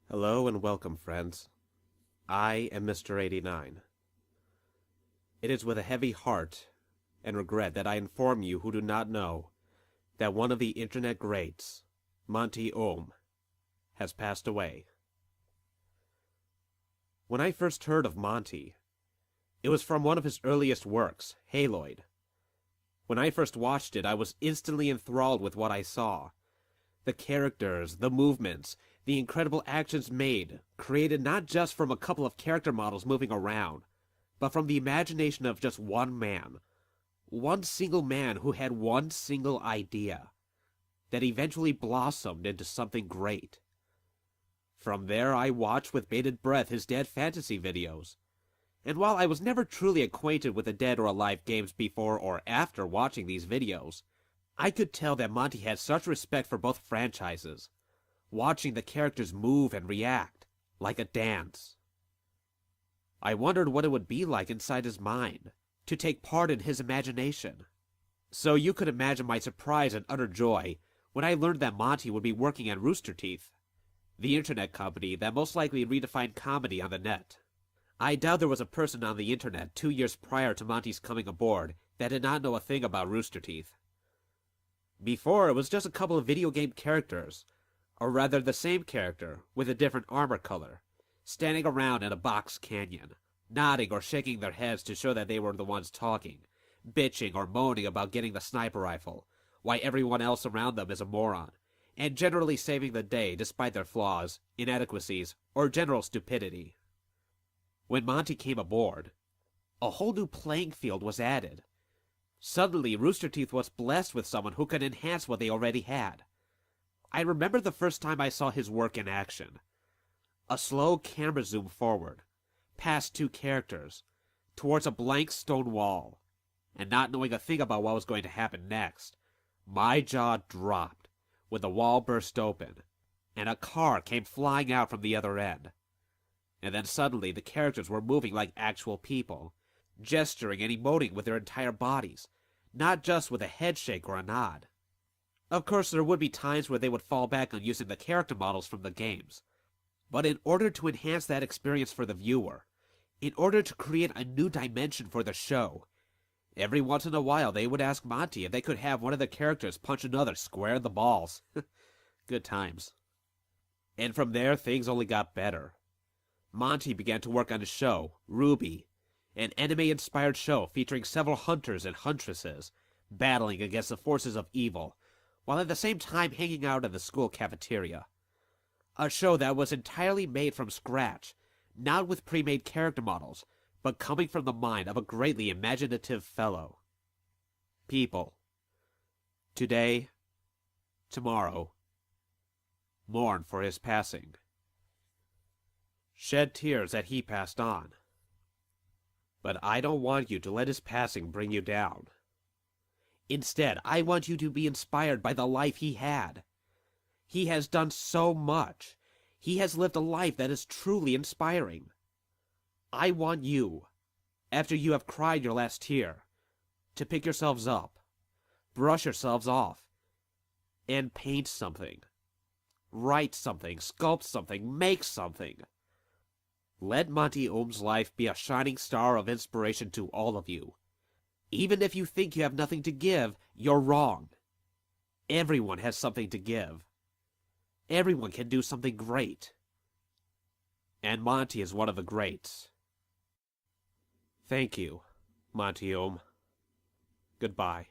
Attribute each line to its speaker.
Speaker 1: Hello and welcome, friends. I am Mr. 89. It is with a heavy heart and regret that I inform you who do not know that one of the internet greats, Monty Oum, has passed away. When I first heard of Monty, it was from one of his earliest works, Haloid. When I first watched it, I was instantly enthralled with what I saw. The characters, the movements, the incredible actions made, created not just from a couple of character models moving around, but from the imagination of just one man. One single man who had one single idea that eventually blossomed into something great. From there I watched with bated breath his dead fantasy videos. And while I was never truly acquainted with the Dead or Alive games before or after watching these videos, I could tell that Monty had such respect for both franchises, watching the characters move and react like a dance. I wondered what it would be like inside his mind to take part in his imagination. So you could imagine my surprise and utter joy when I learned that Monty would be working at Rooster Teeth, the internet company that most likely redefined comedy on the net. I doubt there was a person on the internet 2 years prior to Monty's coming aboard that did not know a thing about Rooster Teeth. Before, it was just a couple of video game characters, or rather the same character with a different armor color, standing around in a box canyon, nodding or shaking their heads to show that they were the ones talking, bitching or moaning about getting the sniper rifle, while everyone else around them is a moron, and generally saving the day despite their flaws, inadequacies, or general stupidity. When Monty came aboard, a whole new playing field was added. Suddenly, Rooster Teeth was blessed with someone who could enhance what they already had. I remember the first time I saw his work in action. A slow camera zoom forward, past two characters, towards a blank stone wall, and not knowing a thing about what was going to happen next, my jaw dropped when the wall burst open, and a car came flying out from the other end. And then suddenly the characters were moving like actual people, gesturing and emoting with their entire bodies, not just with a head shake or a nod. Of course, there would be times where they would fall back on using the character models from the games. But in order to enhance that experience for the viewer, in order to create a new dimension for the show, every once in a while they would ask Monty if they could have one of the characters punch another square in the balls. Good times. And from there, things only got better. Monty began to work on his show, Ruby, an anime-inspired show featuring several hunters and huntresses battling against the forces of evil, while at the same time hanging out in the school cafeteria. A show that was entirely made from scratch, not with pre-made character models, but coming from the mind of a greatly imaginative fellow. People, today, tomorrow, mourn for his passing. Shed tears that he passed on. But I don't want you to let his passing bring you down. Instead, I want you to be inspired by the life he had. He has done so much. He has lived a life that is truly inspiring. I want you, after you have cried your last tear, to pick yourselves up, brush yourselves off, and paint something. Write something, sculpt something, make something. Let Monty Oum's life be a shining star of inspiration to all of you. Even if you think you have nothing to give, you're wrong. Everyone has something to give. Everyone can do something great. And Monty is one of the greats. Thank you, Monty Oum. Goodbye.